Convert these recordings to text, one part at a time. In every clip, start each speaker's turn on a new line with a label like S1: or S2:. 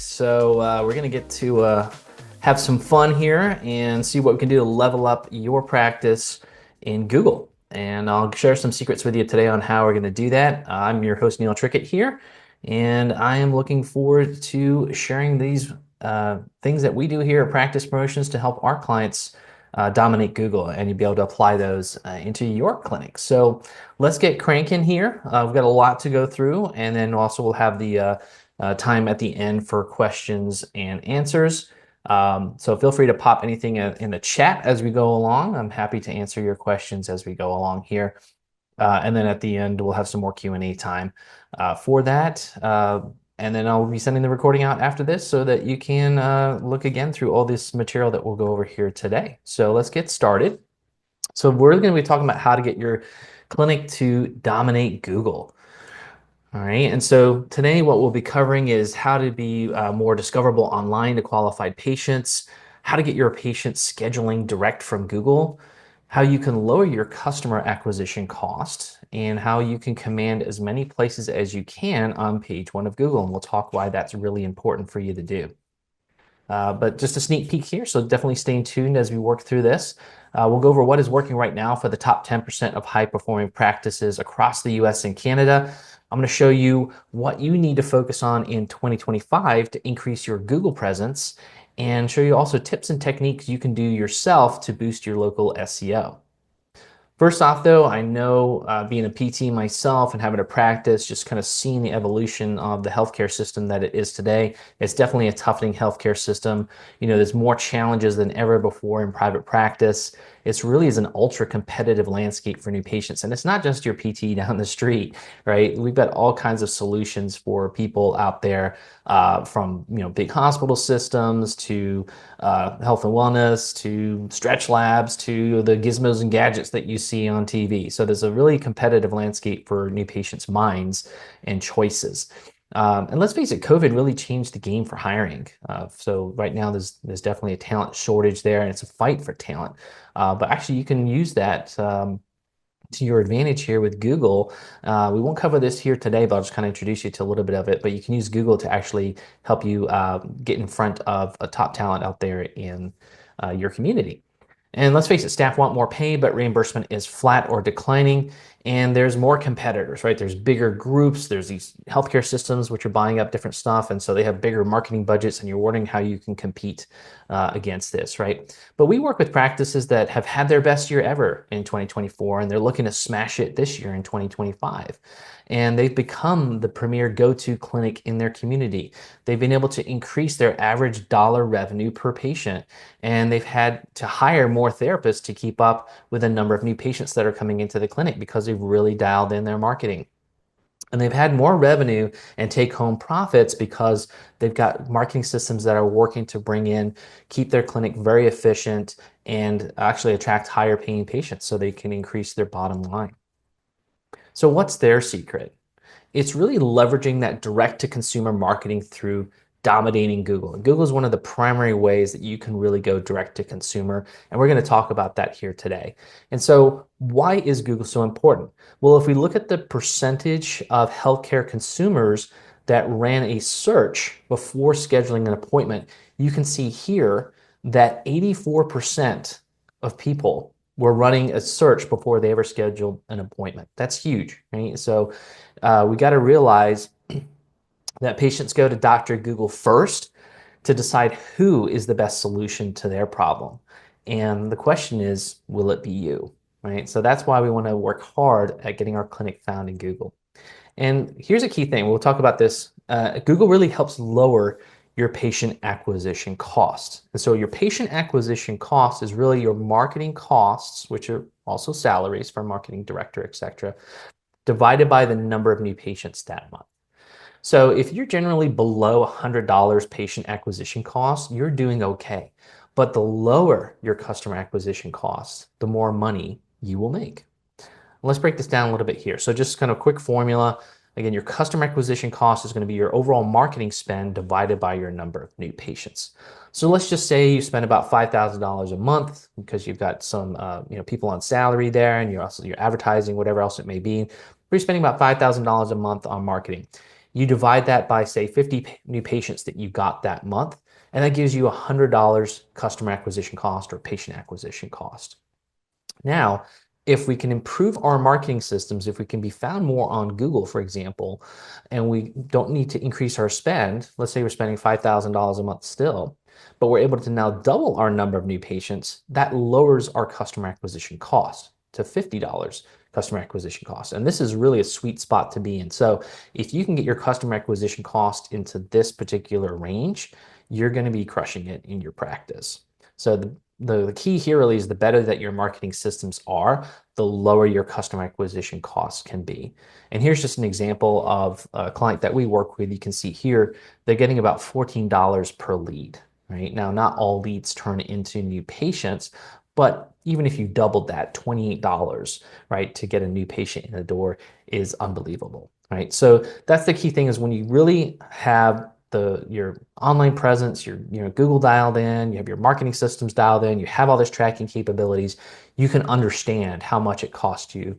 S1: So we're going to get to have some fun here and see what we can do to level up your practice in Google. And I'll share some secrets with you today on how we're going to do that. I'm your host, Neil Trickett here, and I am looking forward to sharing these things that we do here at Practice Promotions to help our clients dominate Google, and you'll be able to apply those into your clinic. So let's get cranking here. We've got a lot to go through, and then also we'll have the time at the end for questions and answers. So feel free to pop anything in the chat as we go along. I'm happy to answer your questions as we go along here. And then at the end, we'll have some more Q&A time for that. And then I'll be sending the recording out after this so that you can look again through all this material that we'll go over here today. So let's get started. So we're going to be talking about how to get your clinic to dominate Google. All right, and so today what we'll be covering is how to be more discoverable online to qualified patients, how to get your patient scheduling direct from Google, how you can lower your customer acquisition cost, and how you can command as many places as you can on page one of Google. And we'll talk why that's really important for you to do. But just a sneak peek here, so definitely stay tuned as we work through this. We'll go over what is working right now for the top 10% of high-performing practices across the US and Canada. I'm going to show you what you need to focus on in 2025 to increase your Google presence, and show you also tips and techniques you can do yourself to boost your local SEO. First off, though, I know being a PT myself and having a practice, just kind of seeing the evolution of the healthcare system that it is today, it's definitely a toughening healthcare system. You know, there's more challenges than ever before in private practice. It's really is an ultra competitive landscape for new patients. And it's not just your PT down the street, right? We've got all kinds of solutions for people out there, from, you know, big hospital systems to health and wellness to stretch labs to the gizmos and gadgets that you see on TV. So there's a really competitive landscape for new patients' minds and choices. And let's face it, COVID really changed the game for hiring. So right now there's definitely a talent shortage there, and it's a fight for talent. But actually you can use that to your advantage here with Google. We won't cover this here today, but I'll just kind of introduce you to a little bit of it. But you can use Google to actually help you get in front of a top talent out there in your community. And let's face it, staff want more pay, but reimbursement is flat or declining. And there's more competitors, right? There's bigger groups, there's these healthcare systems which are buying up different stuff. And so they have bigger marketing budgets, and you're wondering how you can compete against this, right? But we work with practices that have had their best year ever in 2024, and they're looking to smash it this year in 2025. And they've become the premier go-to clinic in their community. They've been able to increase their average dollar revenue per patient, and they've had to hire more therapists to keep up with the number of new patients that are coming into the clinic because they've really dialed in their marketing. And they've had more revenue and take-home profits because they've got marketing systems that are working to bring in, keep their clinic very efficient, and actually attract higher paying patients so they can increase their bottom line. So what's their secret? It's really leveraging that direct-to-consumer marketing through dominating Google. And Google is one of the primary ways that you can really go direct to consumer. And we're going to talk about that here today. And so why is Google so important? Well, if we look at the percentage of healthcare consumers that ran a search before scheduling an appointment, you can see here that 84% of people were running a search before they ever scheduled an appointment. That's huge, right? So we got to realize that patients go to Dr. Google first to decide who is the best solution to their problem. And the question is, will it be you, right? So that's why we want to work hard at getting our clinic found in Google. And here's a key thing. We'll talk about this. Google really helps lower your patient acquisition cost. And so your patient acquisition cost is really your marketing costs, which are also salaries for marketing director, etc., divided by the number of new patients that month. So if you're generally below $100 patient acquisition costs, you're doing okay. But the lower your customer acquisition costs, the more money you will make. Let's break this down a little bit here. So just kind of a quick formula. Again, your customer acquisition cost is going to be your overall marketing spend divided by your number of new patients. So let's just say you spend about $5,000 a month because you've got some people on salary there, and you're advertising, whatever else it may be. You're spending about $5,000 a month on marketing. You divide that by, say, 50 new patients that you got that month, and that gives you $100 customer acquisition cost or patient acquisition cost. Now, if we can improve our marketing systems, if we can be found more on Google, for example, and we don't need to increase our spend, let's say we're spending $5,000 a month still, but we're able to now double our number of new patients, that lowers our customer acquisition cost to $50 customer acquisition cost. And this is really a sweet spot to be in. So if you can get your customer acquisition cost into this particular range, you're going to be crushing it in your practice. So the key here really is the better that your marketing systems are, the lower your customer acquisition costs can be. And here's just an example of a client that we work with. You can see here, they're getting about $14 per lead, right? Now, not all leads turn into new patients, but even if you doubled that, $28, right, to get a new patient in the door is unbelievable, right? So that's the key thing, is when you really have your online presence, your Google dialed in, you have your marketing systems dialed in, you have all this tracking capabilities, you can understand how much it costs you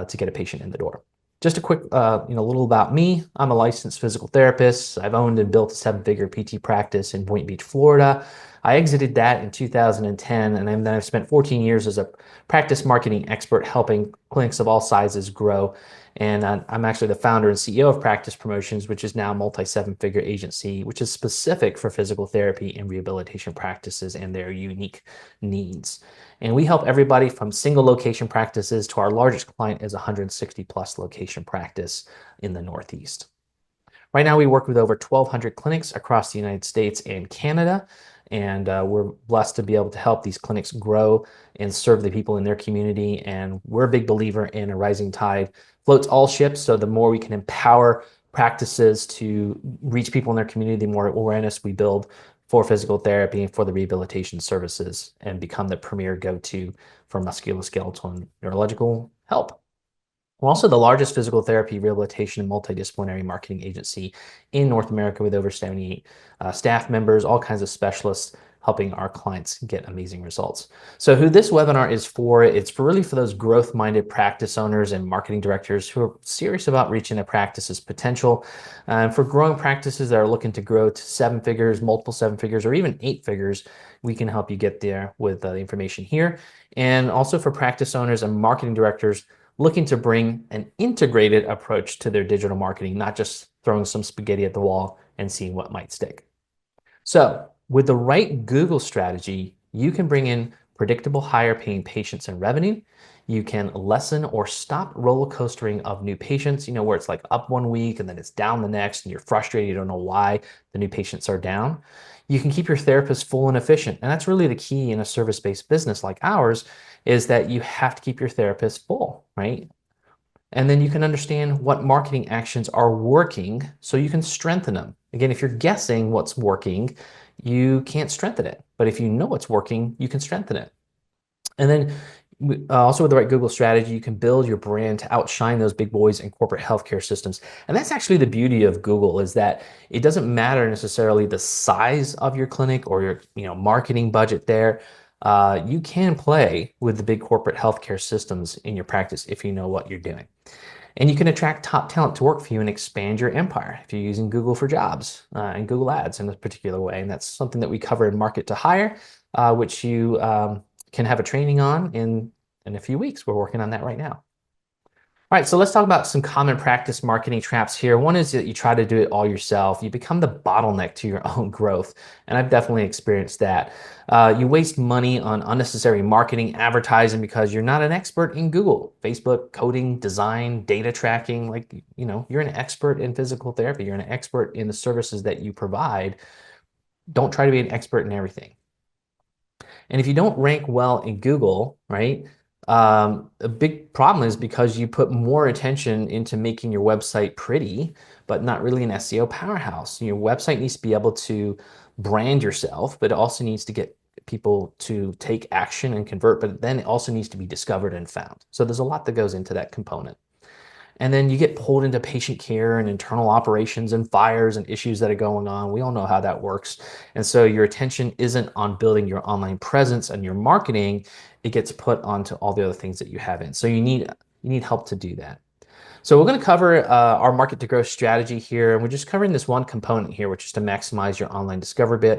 S1: to get a patient in the door. Just a quick, little about me. I'm a licensed physical therapist. I've owned and built a 7-figure PT practice in Boynton Beach, Florida. I exited that in 2010, and then I've spent 14 years as a practice marketing expert helping clinics of all sizes grow. And I'm actually the founder and CEO of Practice Promotions, which is now a multi-7-figure agency, which is specific for physical therapy and rehabilitation practices and their unique needs. And we help everybody from single location practices to our largest client is 160 plus location practice in the Northeast. Right now, we work with over 1,200 clinics across the United States and Canada. And we're blessed to be able to help these clinics grow and serve the people in their community. And we're a big believer in a rising tide floats all ships. So the more we can empower practices to reach people in their community, the more awareness we build for physical therapy and for the rehabilitation services, and become the premier go-to for musculoskeletal and neurological help. We're also the largest physical therapy, rehabilitation, and multidisciplinary marketing agency in North America, with over 78 staff members, all kinds of specialists helping our clients get amazing results. So who this webinar is for, it's really for those growth-minded practice owners and marketing directors who are serious about reaching a practice's potential. For growing practices that are looking to grow to 7 figures, multiple 7 figures, or even 8 figures, we can help you get there with the information here. And also for practice owners and marketing directors looking to bring an integrated approach to their digital marketing, not just throwing some spaghetti at the wall and seeing what might stick. So with the right Google strategy, you can bring in predictable, higher paying patients and revenue. You can lessen or stop roller coastering of new patients, where it's like up one week and then it's down the next and you're frustrated, you don't know why the new patients are down. You can keep your therapist full and efficient. And that's really the key in a service-based business like ours, is that you have to keep your therapist full, right? And then you can understand what marketing actions are working so you can strengthen them. Again, if you're guessing what's working, you can't strengthen it. But if you know what's working, you can strengthen it. And then also with the right Google strategy, you can build your brand to outshine those big boys in corporate healthcare systems. And that's actually the beauty of Google, is that it doesn't matter necessarily the size of your clinic or your marketing budget there. You can play with the big corporate healthcare systems in your practice if you know what you're doing. And you can attract top talent to work for you and expand your empire if you're using Google for Jobs and Google Ads in a particular way. And that's something that we cover in Market to Hire, which you can have a training on in a few weeks. We're working on that right now. All right, so let's talk about some common practice marketing traps here. One is that you try to do it all yourself. You become the bottleneck to your own growth, and I've definitely experienced that. You waste money on unnecessary marketing, advertising, because you're not an expert in Google, Facebook, coding, design, data tracking. You're an expert in physical therapy. You're an expert in the services that you provide. Don't try to be an expert in everything. And if you don't rank well in Google, right? A big problem is because you put more attention into making your website pretty, but not really an SEO powerhouse. Your website needs to be able to brand yourself, but it also needs to get people to take action and convert, but then it also needs to be discovered and found. So there's a lot that goes into that component. And then you get pulled into patient care and internal operations and fires and issues that are going on. We all know how that works. And so your attention isn't on building your online presence and your marketing. It gets put onto all the other things that you have in. So you need help to do that. So we're going to cover our market to growth strategy here, and we're just covering this one component here, which is to maximize your online discovery.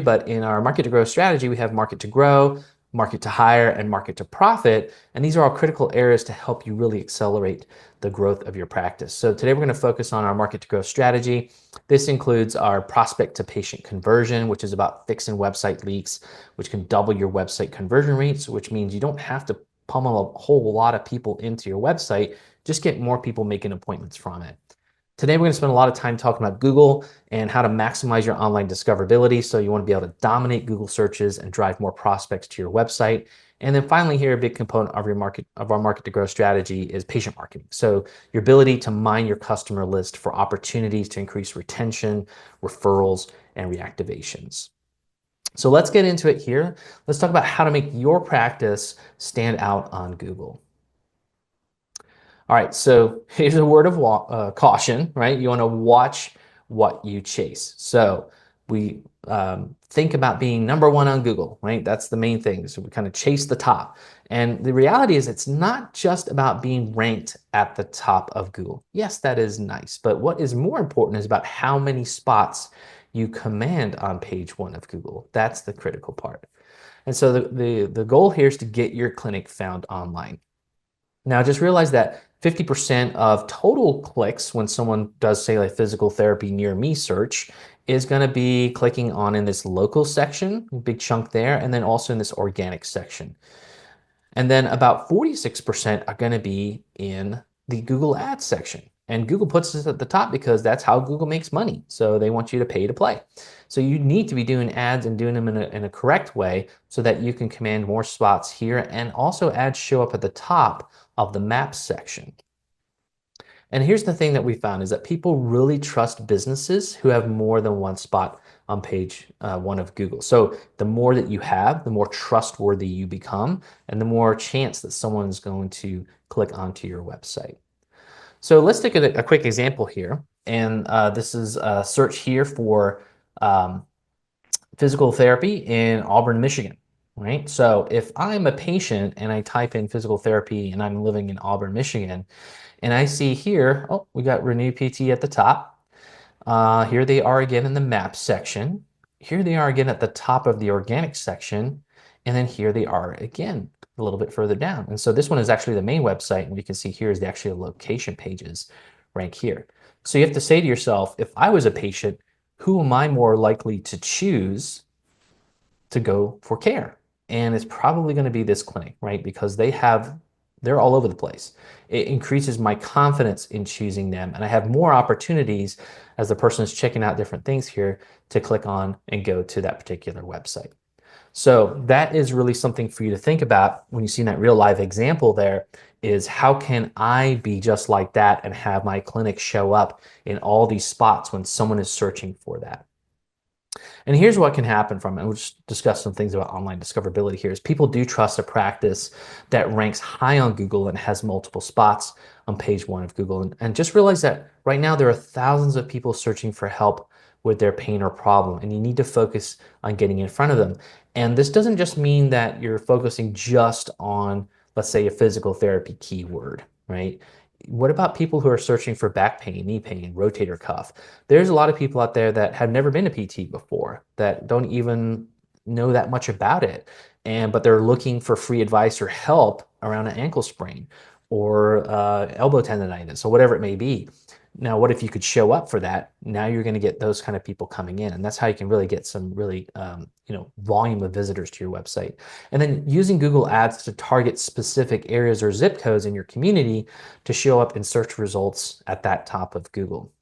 S1: But in our market to growth strategy, we have market to grow, market to hire, and market to profit. And these are all critical areas to help you really accelerate the growth of your practice. So today we're going to focus on our market to growth strategy. This includes our prospect to patient conversion, which is about fixing website leaks, which can double your website conversion rates, which means you don't have to pummel a whole lot of people into your website, just get more people making appointments from it. Today, we're going to spend a lot of time talking about Google and how to maximize your online discoverability. So you want to be able to dominate Google searches and drive more prospects to your website. And then finally here, a big component of our market to growth strategy is patient marketing. So your ability to mine your customer list for opportunities to increase retention, referrals, and reactivations. So let's get into it here. Let's talk about how to make your practice stand out on Google. All right, so here's a word of caution, right? You want to watch what you chase. So we think about being number one on Google, right? That's the main thing. So we kind of chase the top. And the reality is it's not just about being ranked at the top of Google. Yes, that is nice. But what is more important is about how many spots you command on page one of Google. That's the critical part. And so the goal here is to get your clinic found online. Now, just realize that 50% of total clicks when someone does, say, like physical therapy near me search is going to be clicking on in this local section, a big chunk there, and then also in this organic section. And then about 46% are going to be in the Google Ads section. And Google puts this at the top because that's how Google makes money. So they want you to pay to play. So you need to be doing ads and doing them in a correct way so that you can command more spots here, and also ads show up at the top of the maps section. And here's the thing that we found is that people really trust businesses who have more than one spot on page one of Google. So the more that you have, the more trustworthy you become, and the more chance that someone is going to click onto your website. So let's take a quick example here. And this is a search here for physical therapy in Auburn, Michigan, right? So if I'm a patient and I type in physical therapy and I'm living in Auburn, Michigan, and I see here, oh, we got Renew PT at the top. Here they are again in the map section. Here they are again at the top of the organic section. And then here they are again a little bit further down. And so this one is actually the main website. And we can see here is the actual location pages rank here. So you have to say to yourself, if I was a patient, who am I more likely to choose to go for care? And it's probably going to be this clinic, right? Because they're all over the place. It increases my confidence in choosing them. And I have more opportunities as the person is checking out different things here to click on and go to that particular website. So that is really something for you to think about when you see that real live example there, is how can I be just like that and have my clinic show up in all these spots when someone is searching for that? And here's what can happen from it. And we'll just discuss some things about online discoverability here. Is people do trust a practice that ranks high on Google and has multiple spots on page one of Google. And just realize that right now there are thousands of people searching for help with their pain or problem, and you need to focus on getting in front of them. And this doesn't just mean that you're focusing just on, let's say, a physical therapy keyword, right? What about people who are searching for back pain, knee pain, rotator cuff? There's a lot of people out there that have never been to PT before, that don't even know that much about it, but they're looking for free advice or help around an ankle sprain or elbow tendonitis or whatever it may be. Now, what if you could show up for that? Now you're going to get those kind of people coming in, and that's how you can really get some really volume of visitors to your website. And then using Google Ads to target specific areas or zip codes in your community to show up in search results at that top of Google.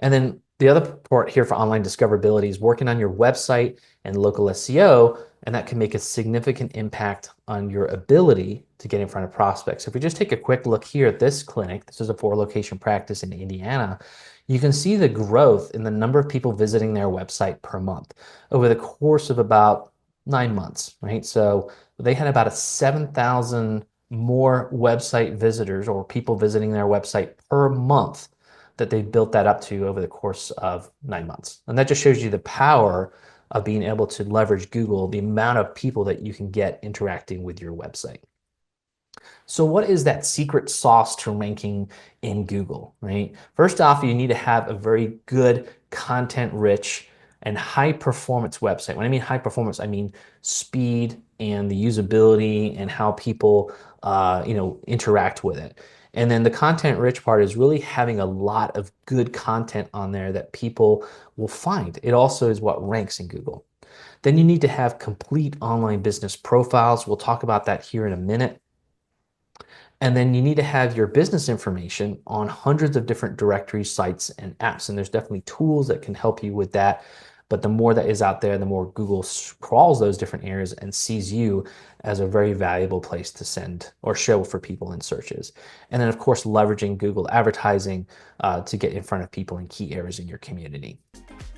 S1: And then the other part here for online discoverability is working on your website and local SEO, and that can make a significant impact on your ability to get in front of prospects. So if we just take a quick look here at this clinic, this is a 4-location practice in Indiana, you can see the growth in the number of people visiting their website per month over the course of about 9 months, right? So they had about 7,000 more website visitors or people visiting their website per month that they built that up to over the course of 9 months. And that just shows you the power of being able to leverage Google, the amount of people that you can get interacting with your website. So what is that secret sauce to ranking in Google, right? First off, you need to have a very good content rich and high performance website. When I mean high performance, I mean speed and the usability and how people interact with it. And then the content rich part is really having a lot of good content on there that people will find. It also is what ranks in Google. Then you need to have complete online business profiles. We'll talk about that here in a minute. And then you need to have your business information on hundreds of different directories, sites, and apps. And there's definitely tools that can help you with that. But the more that is out there, the more Google crawls those different areas and sees you as a very valuable place to send or show for people in searches. And then, of course, leveraging Google advertising to get in front of people in key areas in your community.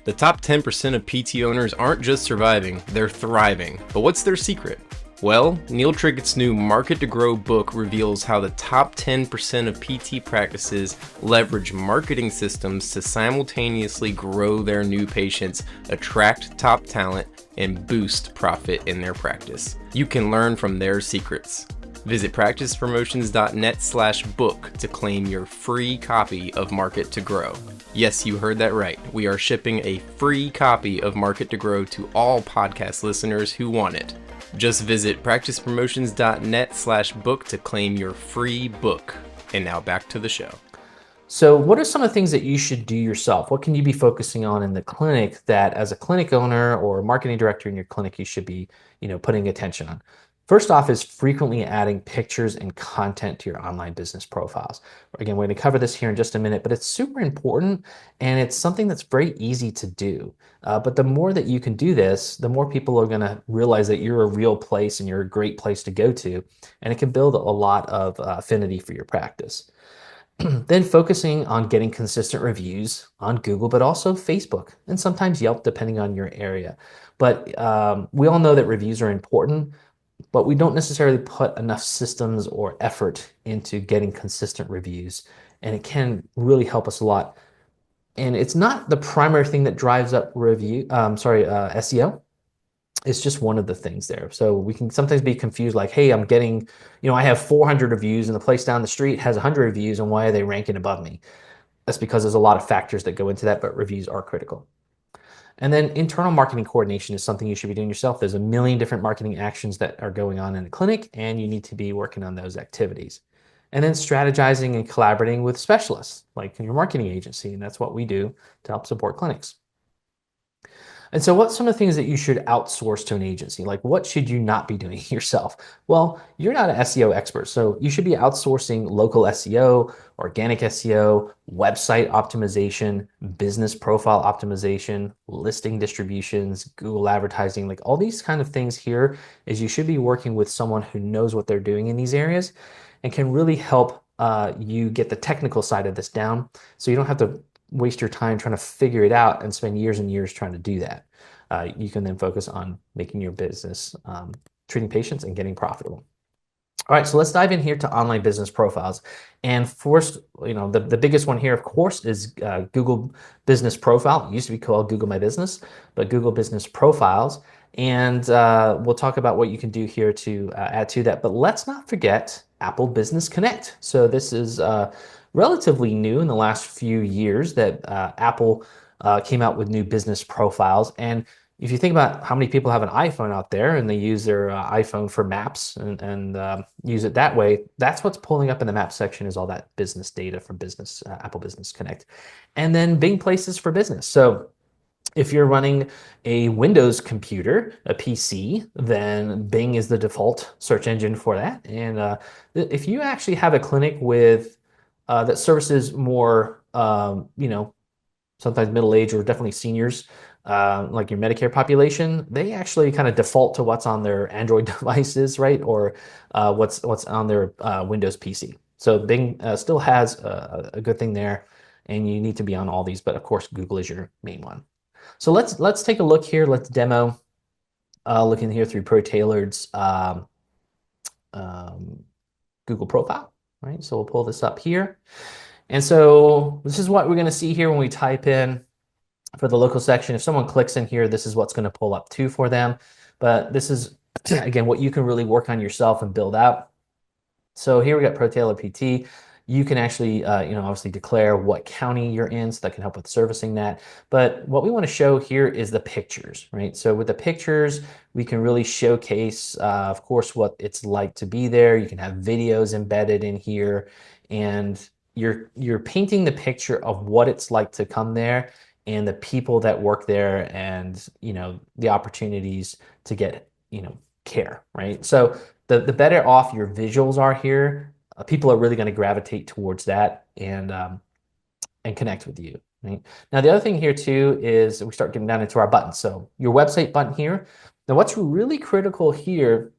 S2: The top 10% of PT owners aren't just surviving, they're thriving. But what's their secret? Well, Neil Trickett's new Market to Grow book reveals how the top 10% of PT practices leverage marketing systems to simultaneously grow their new patients, attract top talent, and boost profit in their practice. You can learn from their secrets. Visit practicepromotions.net/book to claim your free copy of Market to Grow. Yes, you heard that right. We are shipping a free copy of Market to Grow to all podcast listeners who want it. Just visit practicepromotions.net/book to claim your free book. And now back to the show.
S1: So what are some of the things that you should do yourself? What can you be focusing on in the clinic that as a clinic owner or marketing director in your clinic, you should be, putting attention on? First off is frequently adding pictures and content to your online business profiles. Again, we're going to cover this here in just a minute, but it's super important and it's something that's very easy to do. But the more that you can do this, the more people are going to realize that you're a real place and you're a great place to go to, and it can build a lot of affinity for your practice. Then focusing on getting consistent reviews on Google, but also Facebook and sometimes Yelp, depending on your area. But we all know that reviews are important, but we don't necessarily put enough systems or effort into getting consistent reviews, and it can really help us a lot. And it's not the primary thing that drives up SEO. It's just one of the things there. So we can sometimes be confused, like, hey, I'm getting, I have 400 reviews and the place down the street has 100 reviews, and why are they ranking above me? That's because there's a lot of factors that go into that, but reviews are critical. And then internal marketing coordination is something you should be doing yourself. There's a million different marketing actions that are going on in the clinic, and you need to be working on those activities. And then strategizing and collaborating with specialists, like in your marketing agency, and that's what we do to help support clinics. And so what's some of the things that you should outsource to an agency? Like, what should you not be doing yourself? Well, you're not an SEO expert, so you should be outsourcing local SEO, organic SEO, website optimization, business profile optimization, listing distributions, Google advertising, like all these kind of things here is you should be working with someone who knows what they're doing in these areas and can really help you get the technical side of this down so you don't have to waste your time trying to figure it out and spend years and years trying to do that. You can then focus on making your business, treating patients and getting profitable. All right, so let's dive in here to online business profiles. And first, the biggest one here, of course, is Google Business Profile. It used to be called Google My Business, but Google Business Profiles. And we'll talk about what you can do here to add to that. But let's not forget Apple Business Connect. So this is relatively new in the last few years that Apple came out with new business profiles. And if you think about how many people have an iPhone out there and they use their iPhone for maps and use it that way, that's what's pulling up in the map section is all that business data from Apple Business Connect. And then Bing Places for Business. So if you're running a Windows computer, a PC, then Bing is the default search engine for that. And if you actually have a clinic with that services more, sometimes middle-aged or definitely seniors, like your Medicare population, they actually kind of default to what's on their Android devices, right? Or what's on their Windows PC. So Bing still has a good thing there, and you need to be on all these, but of course, Google is your main one. So let's take a look here. Let's demo looking here through ProTailored's Google profile, right? So we'll pull this up here. And so this is what we're going to see here when we type in for the local section. If someone clicks in here, this is what's going to pull up too for them. But this is, again, what you can really work on yourself and build out. So here we got Pro Tailor PT. You can actually, obviously declare what county you're in, so that can help with servicing that. But what we want to show here is the pictures, right? So with the pictures, we can really showcase, of course, what it's like to be there. You can have videos embedded in here, and you're painting the picture of what it's like to come there and the people that work there, and the opportunities to get care, right? So the better off your visuals are here, people are really going to gravitate towards that and connect with you. Right? Now, the other thing here too is we start getting down into our buttons. So your website button here. Now, what's really critical here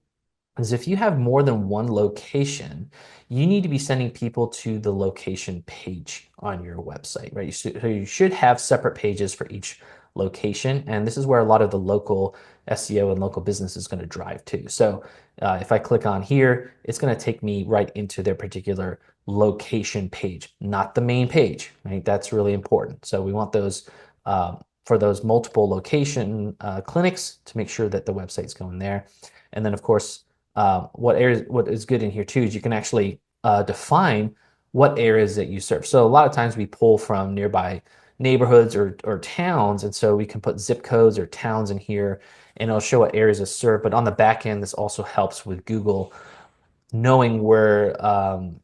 S1: is if you have more than one location, you need to be sending people to the location page on your website, right? So you should have separate pages for each location, and this is where a lot of the local SEO and local business is going to drive to. So if I click on here, it's going to take me right into their particular location page, not the main page, right? That's really important. So we want those for those multiple location clinics to make sure that the website's going there. And then, of course, what is good in here too is you can actually define what areas that you serve. So a lot of times we pull from nearby neighborhoods or towns, and so we can put zip codes or towns in here, and it'll show what areas are served. But on the back end, this also helps with Google knowing where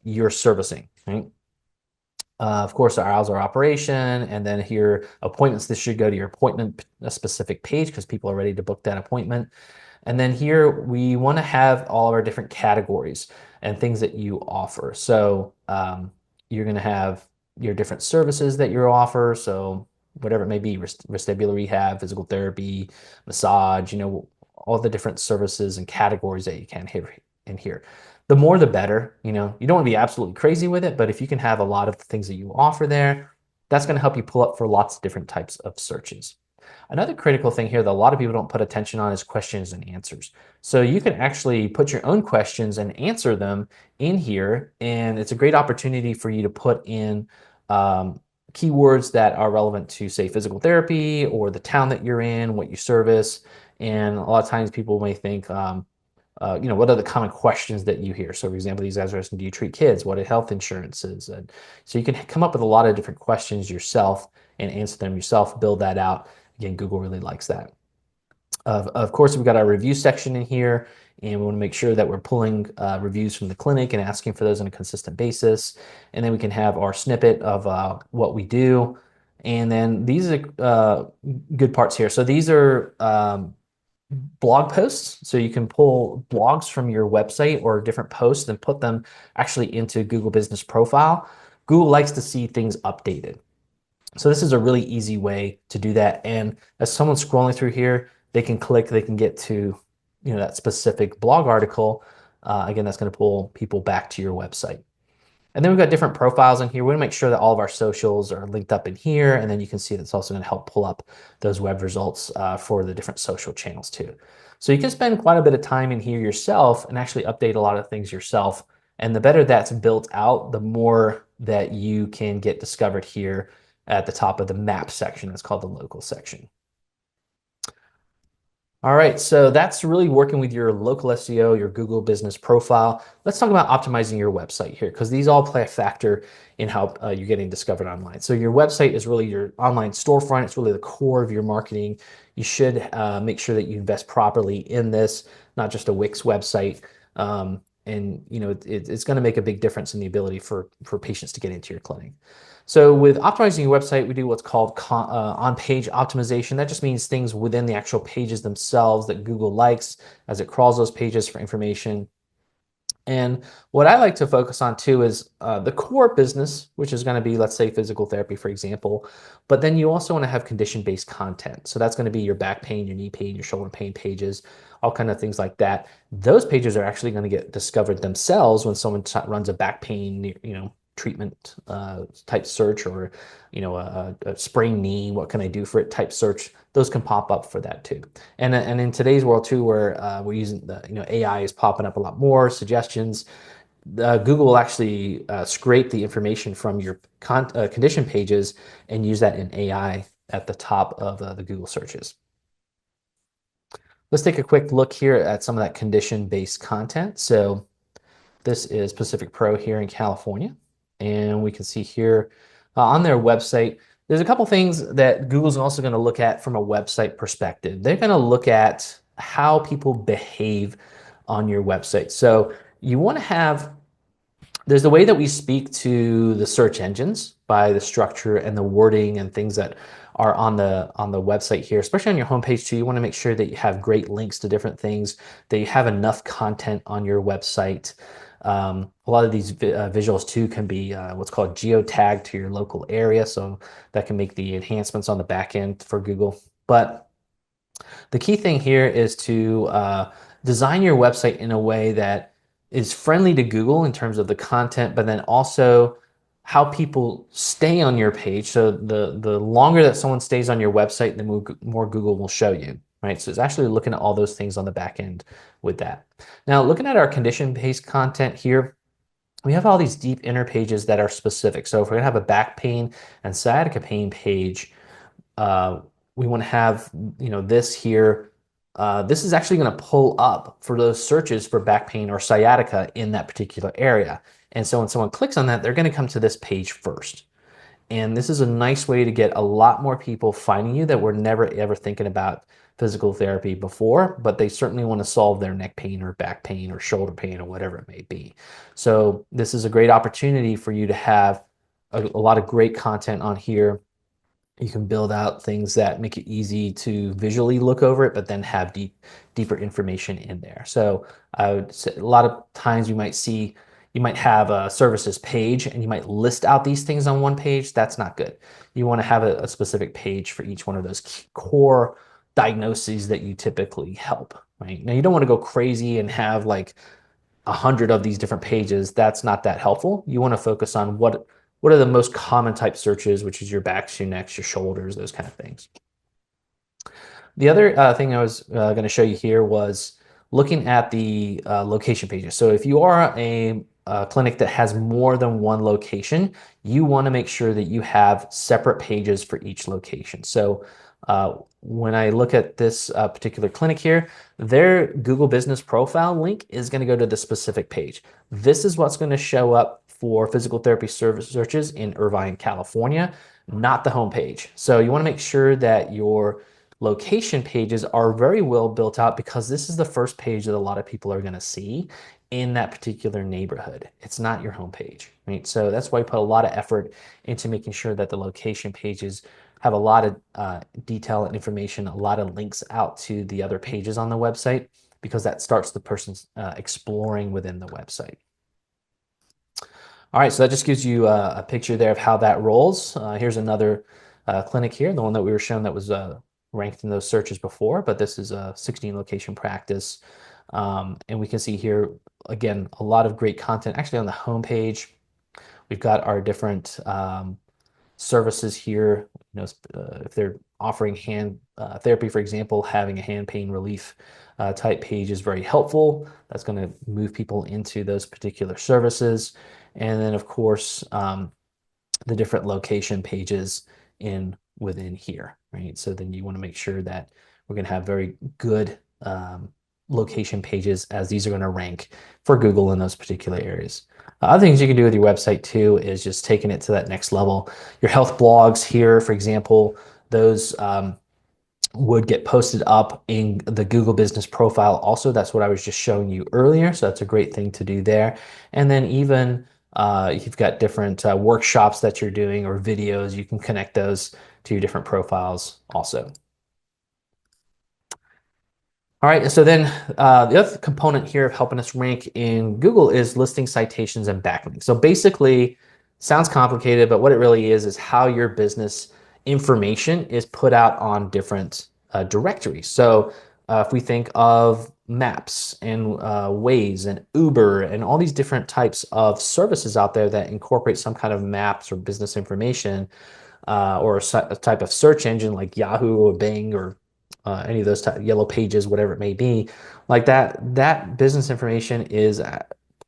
S1: you're servicing, right? Of course, our hours of operation, and then here appointments. This should go to your appointment a specific page because people are ready to book that appointment. And then here we want to have all of our different categories and things that you offer. So you're going to have your different services that you offer. So whatever it may be, vestibular rehab, physical therapy, massage, all the different services and categories that you can have in here. The more the better. You don't want to be absolutely crazy with it, but if you can have a lot of the things that you offer there, that's going to help you pull up for lots of different types of searches. Another critical thing here that a lot of people don't put attention on is questions and answers. So you can actually put your own questions and answer them in here, and it's a great opportunity for you to put in keywords that are relevant to, say, physical therapy or the town that you're in, what you service. And a lot of times people may think, what are the common questions that you hear? So for example, these guys are asking, do you treat kids? What are health insurances? And so you can come up with a lot of different questions yourself and answer them yourself, build that out. Again, Google really likes that. Of course, we've got our review section in here, and we want to make sure that we're pulling reviews from the clinic and asking for those on a consistent basis. And then we can have our snippet of what we do. And then these are good parts here. So these are blog posts. So you can pull blogs from your website or different posts and put them actually into Google Business Profile. Google likes to see things updated. So this is a really easy way to do that. And as someone's scrolling through here, they can get to that specific blog article. Again, that's going to pull people back to your website. And then we've got different profiles in here. We want to make sure that all of our socials are linked up in here. And then you can see that's also going to help pull up those web results for the different social channels too. So you can spend quite a bit of time in here yourself and actually update a lot of things yourself. And the better that's built out, the more that you can get discovered here at the top of the map section. That's called the local section. All right, so that's really working with your local SEO, your Google Business Profile. Let's talk about optimizing your website here, because these all play a factor in how you're getting discovered online. So your website is really your online storefront. It's really the core of your marketing. You should make sure that you invest properly in this, not just a Wix website. And it's going to make a big difference in the ability for patients to get into your clinic. So with optimizing your website, we do what's called on-page optimization. That just means things within the actual pages themselves that Google likes as it crawls those pages for information. And what I like to focus on too is the core business, which is going to be, let's say, physical therapy, for example. But then you also want to have condition-based content. So that's going to be your back pain, your knee pain, your shoulder pain pages, all kind of things like that. Those pages are actually going to get discovered themselves when someone runs a back pain, treatment type search, or a sprained knee, what can I do for it type search. Those can pop up for that too. And in today's world too, where we're using the AI is popping up a lot more suggestions, Google will actually scrape the information from your condition pages and use that in AI at the top of the Google searches. Let's take a quick look here at some of that condition-based content. So This is Pacific Pro here in California. And we can see here on their website, there's a couple things that Google's also going to look at from a website perspective. They're going to look at how people behave on your website. So you want to have, there's the way that we speak to the search engines by the structure and the wording and things that are on the website here, especially on your homepage too. You want to make sure that you have great links to different things, that you have enough content on your website. A lot of these visuals too can be what's called geotagged to your local area, so that can make the enhancements on the back end for Google. But the key thing here is to design your website in a way that is friendly to Google in terms of the content, but then also how people stay on your page. So the longer that someone stays on your website, the more Google will show you, right? So it's actually looking at all those things on the back end with that. Now, looking at our condition-based content here, we have all these deep inner pages that are specific. So if we're gonna have a back pain and sciatica pain page, we want to have, this here. This is actually going to pull up for those searches for back pain or sciatica in that particular area. And so when someone clicks on that, they're going to come to this page first. And this is a nice way to get a lot more people finding you that were never ever thinking about physical therapy before, but they certainly want to solve their neck pain or back pain or shoulder pain or whatever it may be. So this is a great opportunity for you to have a lot of great content on here. You can build out things that make it easy to visually look over it, but then have deeper information in there. So I would say a lot of times you might have a services page and you might list out these things on one page. That's not good. You want to have a specific page for each one of those core diagnoses that you typically help, right? Now you don't want to go crazy and have like 100 of these different pages. That's not that helpful. You want to focus on what are the most common type searches, which is your backs, your necks, your shoulders, those kind of things. The other thing I was going to show you here was looking at the location pages. So if you are a clinic that has more than one location, you want to make sure that you have separate pages for each location. So when I look at this particular clinic here, their Google Business Profile link is going to go to the specific page. This is what's going to show up for physical therapy service searches in Irvine, California, not the home page. So you want to make sure that your location pages are very well built out, because this is the first page that a lot of people are going to see in that particular neighborhood. It's not your home page, right? So that's why I put a lot of effort into making sure that the location pages have a lot of detail and information, a lot of links out to the other pages on the website, because that starts the person's exploring within the website. All right, so that just gives you a picture there of how that rolls. Here's another clinic here, the one that we were shown that was ranked in those searches before, but this is a 16 location practice. And we can see here, again, a lot of great content. Actually on the home page, we've got our different services here. If they're offering hand therapy, for example, having a hand pain relief type page is very helpful. That's going to move people into those particular services. And then, of course, the different location pages within here, right? So then you want to make sure that we're going to have very good location pages, as these are going to rank for Google in those particular areas. Other things you can do with your website too is just taking it to that next level. Your health blogs here, for example, those would get posted up in the Google Business Profile also. That's what I was just showing you earlier. So that's a great thing to do there. And then even you've got different workshops that you're doing or videos, you can connect those to your different profiles also. All right, so then the other component here of helping us rank in Google is listing citations and backlinks. So basically, sounds complicated, but what it really is how your business information is put out on different directories. So if we think of Maps and Waze and Uber and all these different types of services out there that incorporate some kind of maps or business information, or a type of search engine like Yahoo or Bing or any of those yellow pages, whatever it may be, like that business information is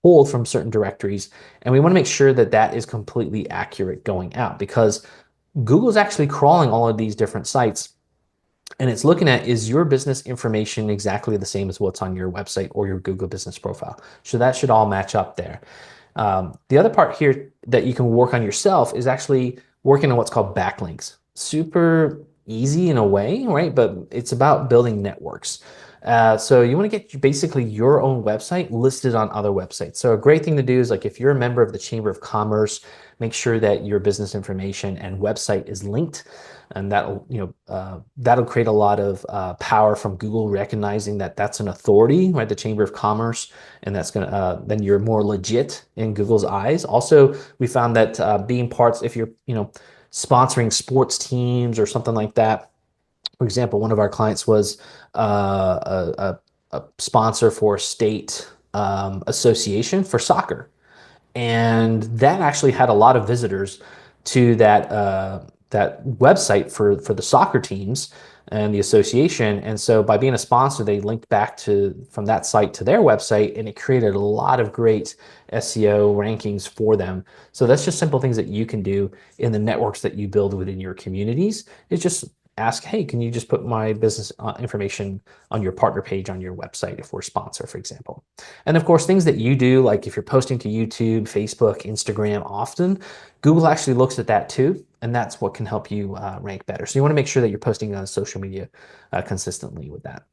S1: pulled from certain directories. And we want to make sure that that is completely accurate going out, because Google's actually crawling all of these different sites And it's looking at, is your business information exactly the same as what's on your website or your Google business profile? So that should all match up there. The other part here that you can work on yourself is actually working on what's called backlinks. Super easy in a way, right? But it's about building networks. So you want to get basically your own website listed on other websites. So a great thing to do is, like, if you're a member of the Chamber of Commerce, make sure that your business information and website is linked, and that'll create a lot of power from Google, recognizing that that's an authority, right? The Chamber of Commerce, and that's gonna then you're more legit in Google's eyes. Also, we found that being parts, if you're sponsoring sports teams or something like that. For example, one of our clients was a sponsor for a state association for soccer, and that actually had a lot of visitors to that website for the soccer teams and the association. And so by being a sponsor, they linked back to from that site to their website, and it created a lot of great SEO rankings for them. So that's just simple things that you can do in the networks that you build within your communities. It's just ask, hey, can you just put my business information on your partner page on your website if we're a sponsor, for example. And of course, things that you do, like if you're posting to YouTube, Facebook, Instagram often, Google actually looks at that too, and that's what can help you rank better. So you want to make sure that you're posting on social media consistently with that.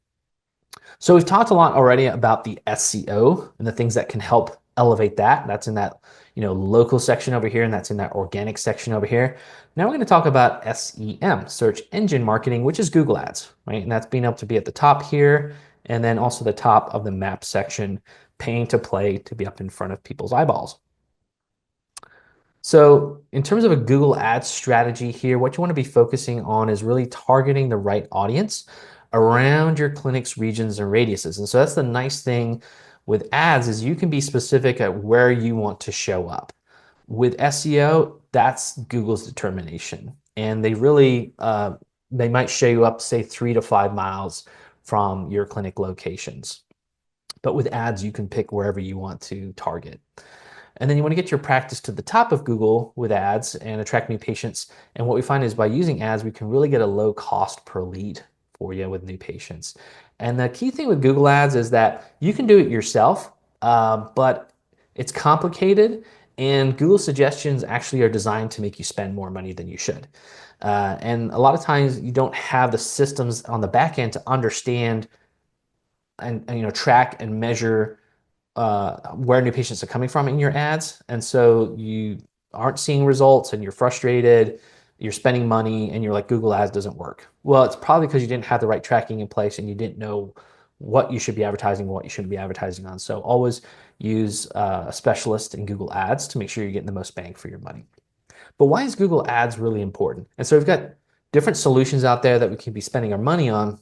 S1: So we've talked a lot already about the SEO and the things that can help elevate that. That's in that local section over here, and that's in that organic section over here. Now we're going to talk about SEM, search engine marketing, which is Google Ads, right? And that's being able to be at the top here, and then also the top of the map section, paying to play to be up in front of people's eyeballs. So in terms of a Google Ads strategy here, what you want to be focusing on is really targeting the right audience around your clinic's regions and radiuses. And so that's the nice thing with ads, is you can be specific at where you want to show up. With SEO, that's Google's determination. And they really, they might show you up, say, 3 to 5 miles from your clinic locations. But with ads, you can pick wherever you want to target. And then you want to get your practice to the top of Google with ads and attract new patients. And what we find is by using ads, we can really get a low cost per lead for you with new patients. And the key thing with Google Ads is that you can do it yourself, but it's complicated, and Google suggestions actually are designed to make you spend more money than you should. And a lot of times you don't have the systems on the back end to understand and track and measure where new patients are coming from in your ads. And so you aren't seeing results, and you're frustrated, you're spending money, and you're like, Google Ads doesn't work. Well, it's probably because you didn't have the right tracking in place, and you didn't know what you should be advertising and what you shouldn't be advertising on. So always use a specialist in Google Ads to make sure you're getting the most bang for your money. But why is Google Ads really important? And so we've got different solutions out there that we can be spending our money on.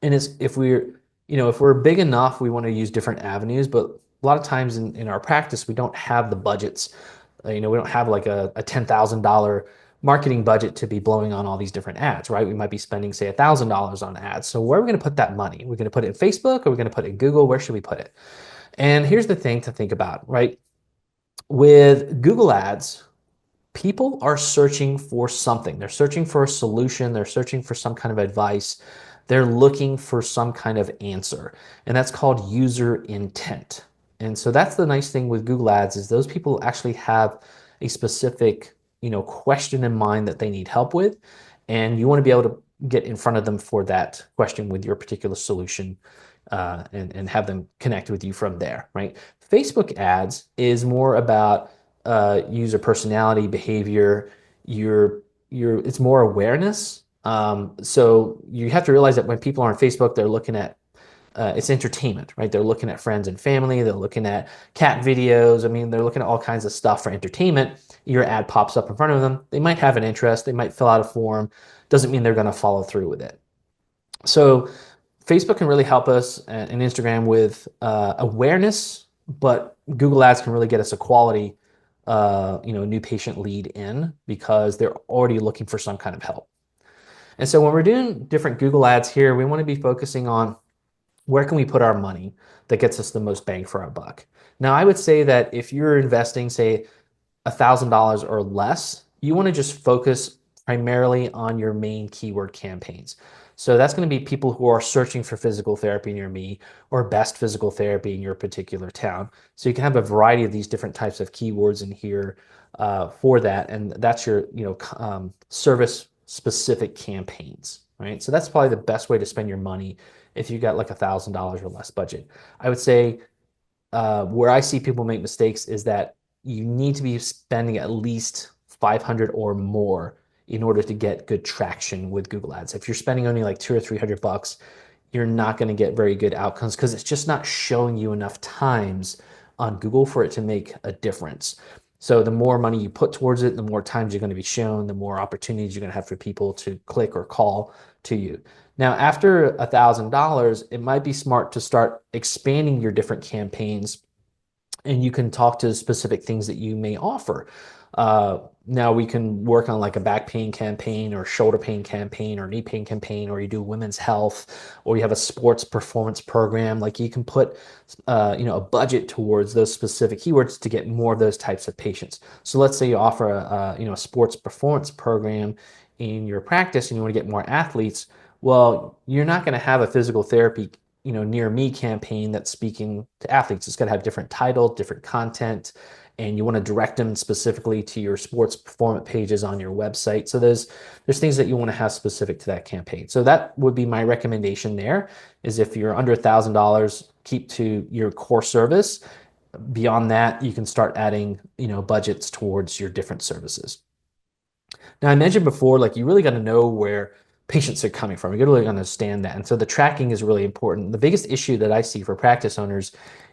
S1: And if we're big enough, we want to use different avenues, but a lot of times in our practice, we don't have the budgets. We don't have like a $10,000 marketing budget to be blowing on all these different ads, right? We might be spending, say, $1,000 on ads. So where are we going to put that money? We're going to put it in Facebook, or we're going to put it in Google? Where should we put it? And here's the thing to think about, right? With Google Ads, people are searching for something. They're searching for a solution. They're searching for some kind of advice. They're looking for some kind of answer, and that's called user intent. And so that's the nice thing with Google Ads, is those people actually have a specific, question in mind that they need help with, and you want to be able to get in front of them for that question with your particular solution, and have them connect with you from there, right? Facebook ads is more about user personality, behavior. It's more awareness. So you have to realize that when people are on Facebook, they're looking at it's entertainment, right? They're looking at friends and family. They're looking at cat videos. I mean, they're looking at all kinds of stuff for entertainment. Your ad pops up in front of them. They might have an interest. They might fill out a form. Doesn't mean they're going to follow through with it. So Facebook can really help us, and Instagram, with awareness, but Google Ads can really get us a quality, new patient lead in, because they're already looking for some kind of help. And so when we're doing different Google Ads here, we want to be focusing on where can we put our money that gets us the most bang for our buck. Now, I would say that if you're investing, say, $1,000 or less, you want to just focus primarily on your main keyword campaigns. So that's going to be people who are searching for physical therapy near me or best physical therapy in your particular town. So you can have a variety of these different types of keywords in here for that, and that's your service specific campaigns, right? So that's probably the best way to spend your money if you got like $1,000 or less budget. I would say where I see people make mistakes is that you need to be spending at least 500 or more in order to get good traction with Google Ads. If you're spending only like 200 or 300 bucks, you're not going to get very good outcomes because it's just not showing you enough times on Google for it to make a difference. So the more money you put towards it, the more times you're going to be shown, the more opportunities you're going to have for people to click or call to you. Now, after $1,000, it might be smart to start expanding your different campaigns, and you can talk to specific things that you may offer. Now we can work on like a back pain campaign or shoulder pain campaign or knee pain campaign, or you do women's health, or you have a sports performance program. Like you can put, a budget towards those specific keywords to get more of those types of patients. So let's say you offer a sports performance program in your practice and you want to get more athletes. Well, you're not going to have a physical therapy near me campaign that's speaking to athletes. It's going to have different title, different content, and you want to direct them specifically to your sports performance pages on your website. So there's things that you want to have specific to that campaign. So that would be my recommendation there, is if you're under $1,000, keep to your core service. Beyond that, you can start adding, budgets towards your different services. Now, I mentioned before, like you really got to know where patients are coming from. You got to really understand that. And so the tracking is really important. The biggest issue that I see for practice owners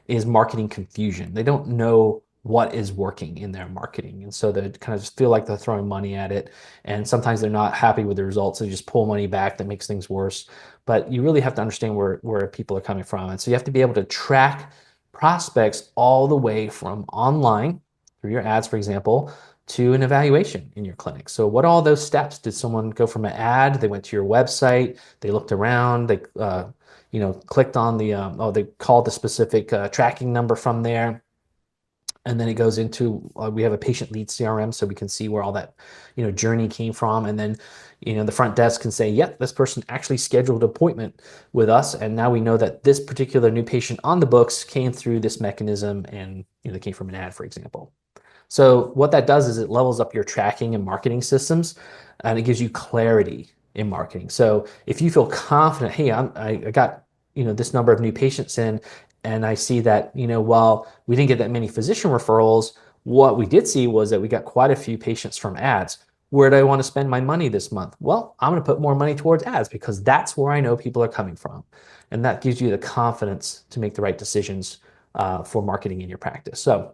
S1: is marketing confusion. They don't know what is working in their marketing. And so they kind of just feel like they're throwing money at it. And sometimes they're not happy with the results. So they just pull money back. That makes things worse. But you really have to understand where people are coming from. And so you have to be able to track prospects all the way from online through your ads, for example, to an evaluation in your clinic. So what are all those steps? Did someone go from an ad? They went to your website, they looked around, they clicked on they called the specific tracking number from there. And then it goes into, we have a patient lead CRM, so we can see where all that, journey came from. And then, the front desk can say, yep, this person actually scheduled an appointment with us. And now we know that this particular new patient on the books came through this mechanism and, they came from an ad, for example. So what that does is it levels up your tracking and marketing systems, and it gives you clarity in marketing. So if you feel confident, hey, I got this number of new patients in, and I see that while we didn't get that many physician referrals, what we did see was that we got quite a few patients from ads. Where do I want to spend my money this month? Well, I'm going to put more money towards ads because that's where I know people are coming from, and that gives you the confidence to make the right decisions for marketing in your practice. So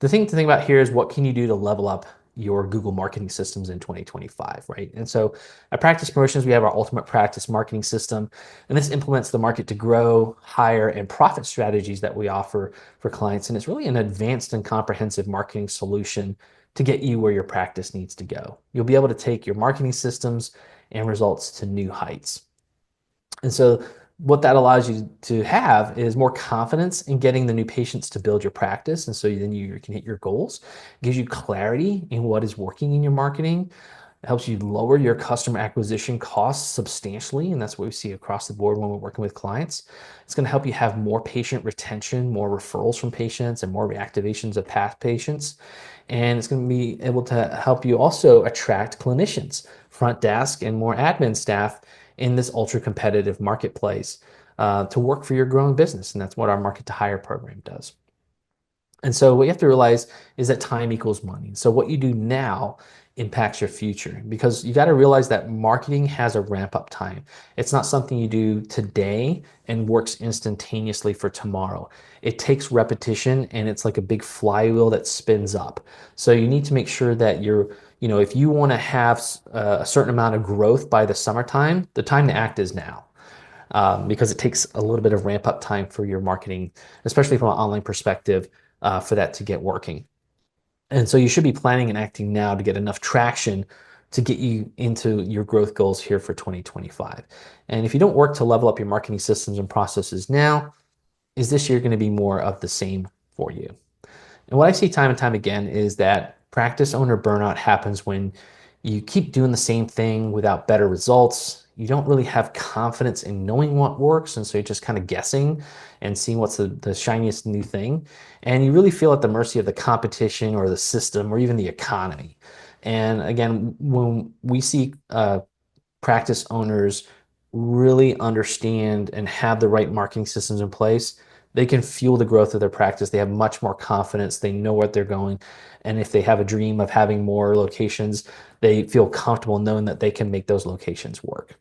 S1: the thing to think about here is what can you do to level up your Google marketing systems in 2025, right? And so at Practice Promotions, we have our Ultimate Practice Marketing System, and this implements the market to grow, hire, and profit strategies that we offer for clients. And it's really an advanced and comprehensive marketing solution to get you where your practice needs to go. You'll be able to take your marketing systems and results to new heights. And so what that allows you to have is more confidence in getting the new patients to build your practice. And so then you can hit your goals. It gives you clarity in what is working in your marketing. It helps you lower your customer acquisition costs substantially. And that's what we see across the board when we're working with clients. It's going to help you have more patient retention, more referrals from patients, and more reactivations of past patients. And it's going to be able to help you also attract clinicians, front desk, and more admin staff in this ultra competitive marketplace to work for your growing business. And that's what our market to hire program does. And so what you have to realize is that time equals money. So what you do now impacts your future, because you got to realize that marketing has a ramp up time. It's not something you do today and works instantaneously for tomorrow. It takes repetition, and it's like a big flywheel that spins up. So you need to make sure that if you want to have a certain amount of growth by the summertime, the time to act is now. Because it takes a little bit of ramp up time for your marketing, especially from an online perspective, for that to get working. And so you should be planning and acting now to get enough traction to get you into your growth goals here for 2025. And if you don't work to level up your marketing systems and processes now, is this year going to be more of the same for you? And what I see time and time again is that practice owner burnout happens when you keep doing the same thing without better results. You don't really have confidence in knowing what works, and so you're just kind of guessing and seeing what's the shiniest new thing. And you really feel at the mercy of the competition or the system or even the economy. And again, when we see practice owners really understand and have the right marketing systems in place, they can fuel the growth of their practice. They have much more confidence. They know what they're going. And if they have a dream of having more locations, they feel comfortable knowing that they can make those locations work.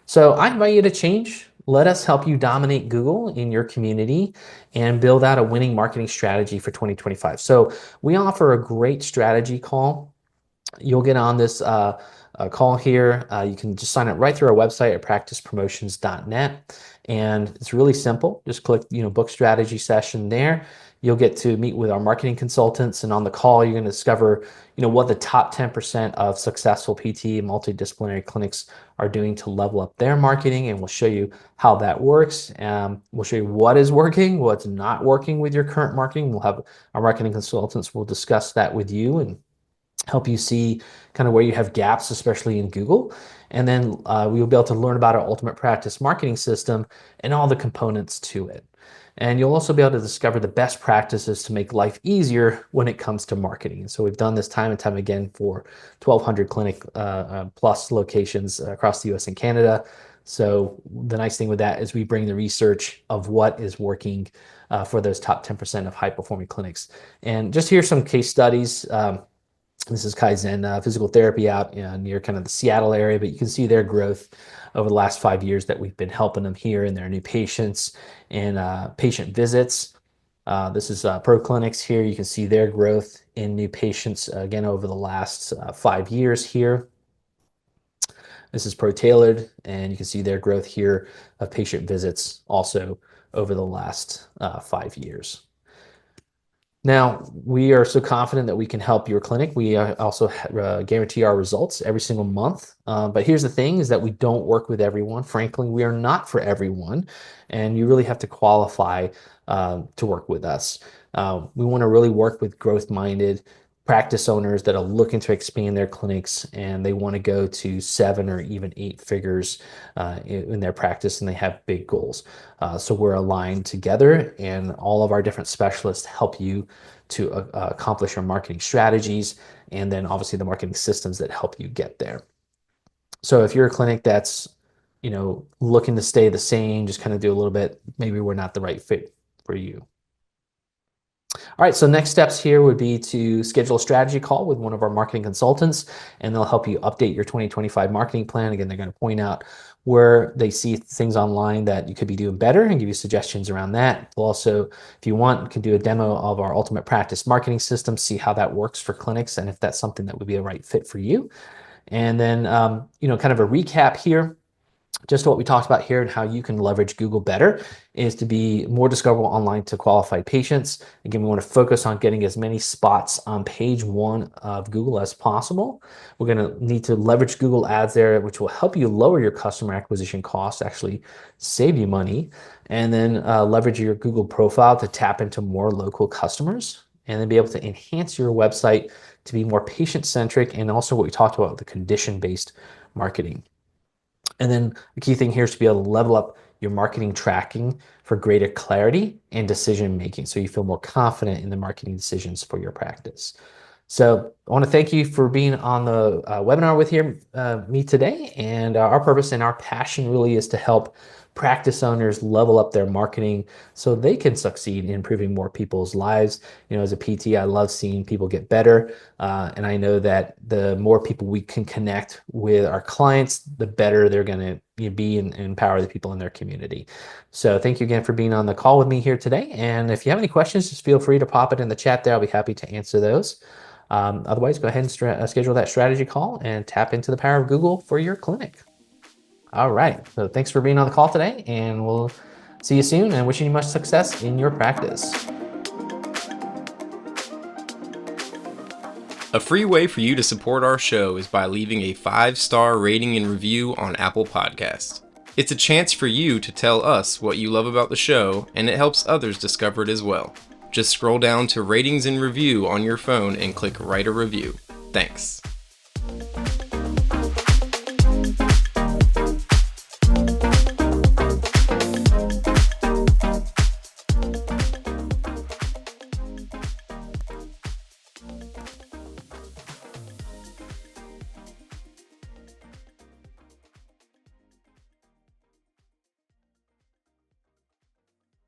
S1: So I invite you to change. Let us help you dominate Google in your community and build out a winning marketing strategy for 2025. So we offer a great strategy call. You'll get on this call here. You can just sign up right through our website at practicepromotions.net. And it's really simple. Just click, book strategy session there. You'll get to meet with our marketing consultants, and on the call, you're going to discover, what the top 10% of successful PT multidisciplinary clinics are doing to level up their marketing, and we'll show you how that works. We'll show you what is working, what's not working with your current marketing. We'll have our marketing consultants will discuss that with you and help you see kind of where you have gaps, especially in Google. And then we'll be able to learn about our ultimate practice marketing system and all the components to it. And you'll also be able to discover the best practices to make life easier when it comes to marketing. And so we've done this time and time again for 1,200 clinic plus locations across the US and Canada. So the nice thing with that is we bring the research of what is working for those top 10% of high performing clinics. And just here's some case studies. This is Kaizen Physical Therapy out near kind of the Seattle area, but you can see their growth over the last 5 years that we've been helping them here in their new patients and patient visits. This is Pro Clinics here. You can see their growth in new patients again over the last 5 years here. This is Pro Tailored, and you can see their growth here of patient visits also over the last 5 years. Now, we are so confident that we can help your clinic. We also guarantee our results every single month. But here's the thing is that we don't work with everyone. Frankly, we are not for everyone. And you really have to qualify to work with us. We want to really work with growth-minded practice owners that are looking to expand their clinics, and they want to go to 7 or even 8 figures in their practice, and they have big goals. So we're aligned together, and all of our different specialists help you to accomplish your marketing strategies, and then obviously the marketing systems that help you get there. So if you're a clinic that's looking to stay the same, just kind of do a little bit, maybe we're not the right fit for you. All right, so next steps here would be to schedule a strategy call with one of our marketing consultants, and they'll help you update your 2025 marketing plan. Again, they're going to point out where they see things online that you could be doing better and give you suggestions around that. We'll also, if you want, can do a demo of our ultimate practice marketing system, see how that works for clinics and if that's something that would be a right fit for you. And then, kind of a recap here. Just what we talked about here and how you can leverage Google better is to be more discoverable online to qualified patients. Again, we want to focus on getting as many spots on page 1 of Google as possible. We're going to need to leverage Google Ads there, which will help you lower your customer acquisition costs, actually save you money, and then leverage your Google profile to tap into more local customers, and then be able to enhance your website to be more patient-centric, and also what we talked about, the condition-based marketing. And then the key thing here is to be able to level up your marketing tracking for greater clarity and decision making, so you feel more confident in the marketing decisions for your practice. So I want to thank you for being on the webinar with me today. And our purpose and our passion really is to help practice owners level up their marketing so they can succeed in improving more people's lives. As a PT, I love seeing people get better. And I know that the more people we can connect with our clients, the better they're going to be and empower the people in their community. So thank you again for being on the call with me here today. And if you have any questions, just feel free to pop it in the chat there. I'll be happy to answer those. Otherwise, go ahead and schedule that strategy call and tap into the power of Google for your clinic. All right, so thanks for being on the call today, and we'll see you soon, and wishing you much success in your practice.
S2: A free way for you to support our show is by leaving a 5-star rating and review on Apple Podcasts. It's a chance for you to tell us what you love about the show, and it helps others discover it as well. Just scroll down to ratings and review on your phone and click write a review. Thanks.